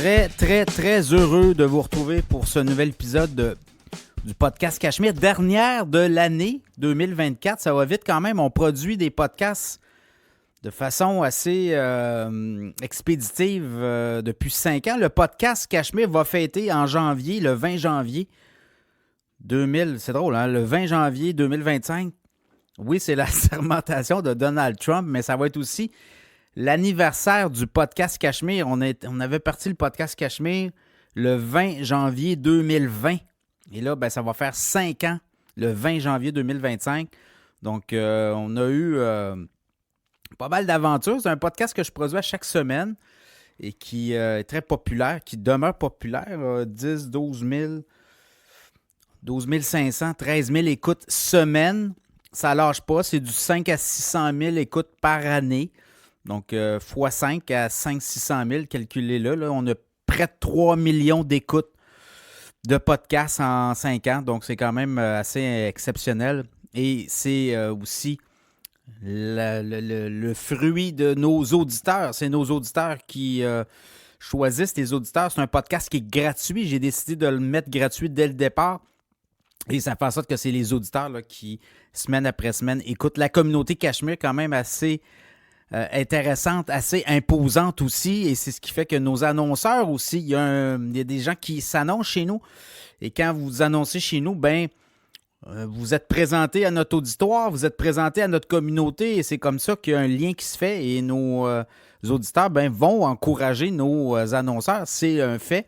Très, très, très heureux de vous retrouver pour ce nouvel épisode du podcast Cachemire. Dernière de l'année 2024. Ça va vite quand même. On produit des podcasts de façon assez expéditive depuis 5 ans. Le podcast Cachemire va fêter en janvier, le 20 janvier 2000. C'est drôle, hein? Le 20 janvier 2025. Oui, c'est la sermentation de Donald Trump, mais ça va être aussi l'anniversaire du podcast Cachemire. On avait parti le podcast Cachemire le 20 janvier 2020. Et là, ça va faire 5 ans, le 20 janvier 2025. Donc, on a eu pas mal d'aventures. C'est un podcast que je produis à chaque semaine et qui est très populaire, qui demeure populaire. 10, 12 000, 12 500, 13 000 écoutes semaine. Ça ne lâche pas. C'est du 5 à 600 000 écoutes par année. Donc, fois 5 à 500-600 000, calculez-le. Là, on a près de 3 millions d'écoutes de podcasts en 5 ans. Donc, c'est quand même assez exceptionnel. Et c'est aussi le fruit de nos auditeurs. C'est nos auditeurs qui choisissent les auditeurs. C'est un podcast qui est gratuit. J'ai décidé de le mettre gratuit dès le départ. Et ça fait en sorte que c'est les auditeurs là, qui, semaine après semaine, écoutent la communauté Cachemire quand même assez intéressante, assez imposante aussi, et c'est ce qui fait que nos annonceurs aussi, il y a des gens qui s'annoncent chez nous, et quand vous annoncez chez nous, vous êtes présenté à notre auditoire, vous êtes présenté à notre communauté, et c'est comme ça qu'il y a un lien qui se fait, et nos auditeurs vont encourager nos annonceurs, c'est un fait.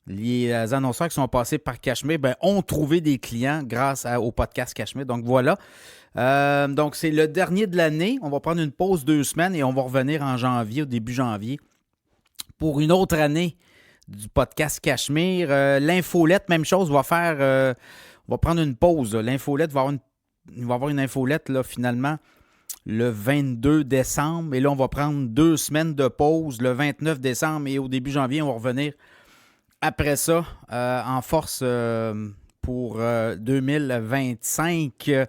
Les annonceurs qui sont passés par Cachemire ont trouvé des clients grâce au podcast Cachemire, donc voilà. Donc, c'est le dernier de l'année. On va prendre une pause 2 semaines et on va revenir en janvier, au début janvier, pour une autre année du podcast Cachemire. L'infolette, même chose, on va prendre une pause. L'infolette, il va y avoir une infolette, là, finalement, le 22 décembre. Et là, on va prendre 2 semaines de pause, le 29 décembre et au début janvier, on va revenir après ça en force pour 2025.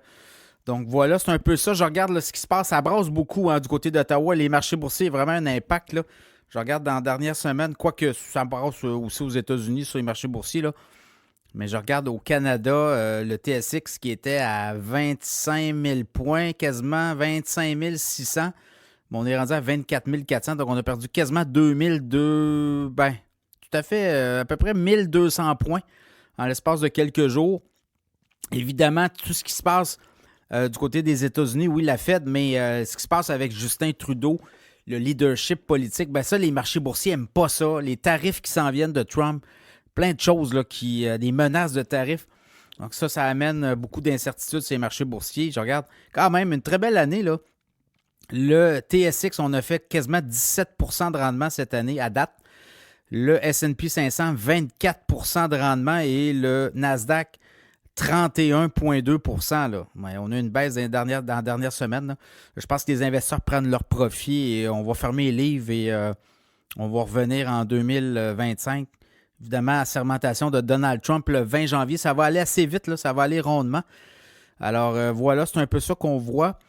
Donc voilà, c'est un peu ça. Je regarde là, ce qui se passe. Ça brasse beaucoup du côté d'Ottawa. Les marchés boursiers ont vraiment un impact. Là. Je regarde dans la dernière semaine, quoique ça brasse aussi aux États-Unis sur les marchés boursiers. Là. Mais je regarde au Canada, le TSX qui était à 25 000 points, quasiment 25 600. Bon, on est rendu à 24 400, donc on a perdu quasiment 2002. Tout à fait, à peu près 1200 points en l'espace de quelques jours. Évidemment, tout ce qui se passe du côté des États-Unis, oui, la Fed, mais ce qui se passe avec Justin Trudeau, le leadership politique, ça, les marchés boursiers n'aiment pas ça. Les tarifs qui s'en viennent de Trump, plein de choses, là, des menaces de tarifs. Donc ça amène beaucoup d'incertitudes sur les marchés boursiers. Je regarde quand même une très belle année, là. Le TSX, on a fait quasiment 17 % de rendement cette année à date. Le S&P 500, 24 % de rendement et le Nasdaq, 31,2 %. Là. On a une baisse dans la dernière semaine. Là. Je pense que les investisseurs prennent leur profit et on va fermer les livres et on va revenir en 2025. Évidemment, la sermentation de Donald Trump le 20 janvier. Ça va aller assez vite, là, ça va aller rondement. Alors voilà, c'est un peu ça qu'on voit.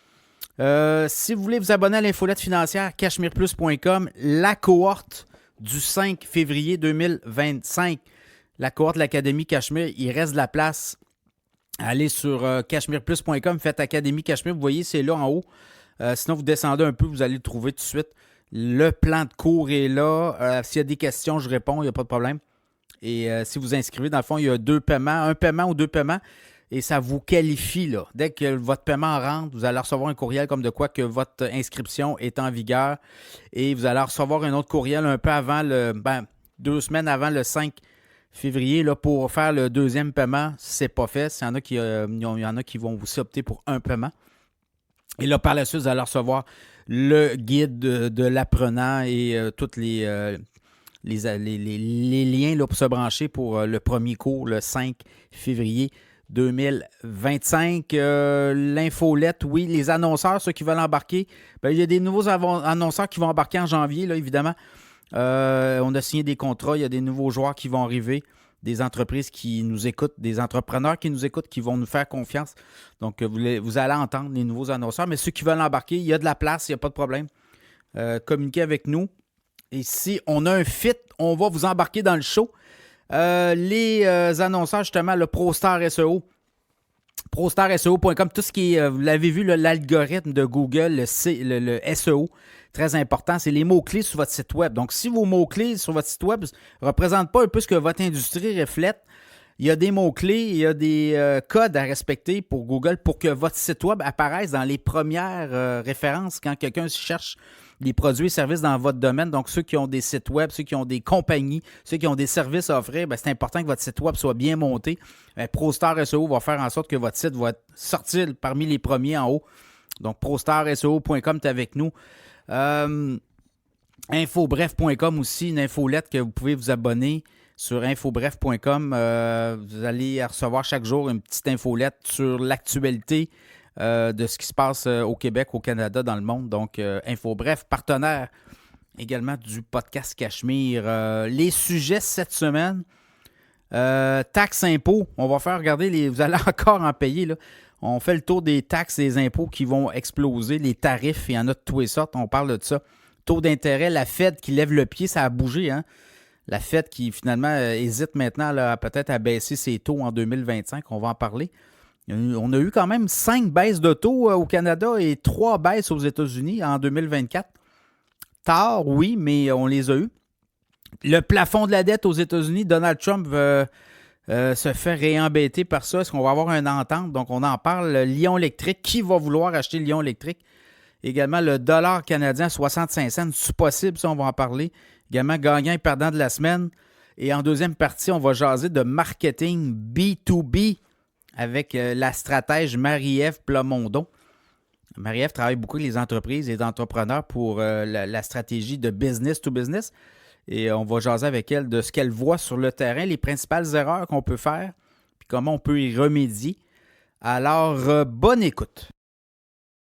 Si vous voulez vous abonner à l'infolette financière, cachemireplus.com, la cohorte du 5 février 2025, la cohorte de l'Académie Cachemire, il reste de la place. Allez sur cachemireplus.com, faites Académie Cachemire, vous voyez, c'est là en haut. Sinon, vous descendez un peu, vous allez le trouver tout de suite. Le plan de cours est là. S'il y a des questions, je réponds, il n'y a pas de problème. Et si vous inscrivez, dans le fond, il y a 2 paiements, un paiement ou 2 paiements, et ça vous qualifie, là. Dès que votre paiement rentre, vous allez recevoir un courriel comme de quoi que votre inscription est en vigueur, et vous allez recevoir un autre courriel un peu avant 2 semaines avant le 5 février, là, pour faire le deuxième paiement, c'est pas fait. Il y en a qui vont aussi opter pour un paiement. Et là, par la suite, vous allez recevoir le guide de l'apprenant et tous les liens là, pour se brancher pour le premier cours, le 5 février 2025. L'infolette, oui, les annonceurs, ceux qui veulent embarquer, il y a des nouveaux annonceurs qui vont embarquer en janvier, là, évidemment. On a signé des contrats, il y a des nouveaux joueurs qui vont arriver, des entreprises qui nous écoutent, des entrepreneurs qui nous écoutent, qui vont nous faire confiance. Donc, vous allez entendre les nouveaux annonceurs, mais ceux qui veulent embarquer, il y a de la place, il n'y a pas de problème. Communiquez avec nous Et si on a un fit, on va vous embarquer dans le show. Les annonceurs, justement, le ProStar SEO. ProStarSEO.com, tout ce qui est, vous l'avez vu, l'algorithme de Google, le SEO, très important, c'est les mots-clés sur votre site web. Donc, si vos mots-clés sur votre site web ne représentent pas un peu ce que votre industrie reflète, il y a des mots-clés, il y a des codes à respecter pour Google pour que votre site web apparaisse dans les premières références quand quelqu'un cherche les produits et services dans votre domaine. Donc, ceux qui ont des sites web, ceux qui ont des compagnies, ceux qui ont des services à offrir, c'est important que votre site web soit bien monté. ProStar SEO va faire en sorte que votre site va sortir parmi les premiers en haut. Donc, ProStarSEO.com est avec nous. Infobref.com aussi, une infolette que vous pouvez vous abonner sur infobref.com. Vous allez recevoir chaque jour une petite infolette sur l'actualité de ce qui se passe au Québec, au Canada, dans le monde. Donc, Infobref, partenaire également du podcast Cachemire. Les sujets cette semaine, taxes, impôts. On va faire regarder, vous allez encore en payer, là. On fait le tour des taxes et des impôts qui vont exploser, les tarifs, il y en a de tous les sortes, on parle de ça. Taux d'intérêt, la Fed qui lève le pied, ça a bougé, hein? La Fed qui finalement hésite maintenant là, peut-être à baisser ses taux en 2025, on va en parler. On a eu quand même 5 baisses de taux au Canada et 3 baisses aux États-Unis en 2024. Tard, oui, mais on les a eues. Le plafond de la dette aux États-Unis, Donald Trump se fait réembêter par ça. Est-ce qu'on va avoir une entente? Donc, on en parle. Lion électrique, qui va vouloir acheter Lion électrique? Également, le dollar canadien, 65 cents. C'est possible, ça, on va en parler. Également, gagnant et perdant de la semaine. Et en deuxième partie, on va jaser de marketing B2B avec la stratège Marie-Ève Plamondon. Marie-Ève travaille beaucoup avec les entreprises et les entrepreneurs pour la stratégie de business to business. Et on va jaser avec elle de ce qu'elle voit sur le terrain, les principales erreurs qu'on peut faire, puis comment on peut y remédier. Alors, bonne écoute.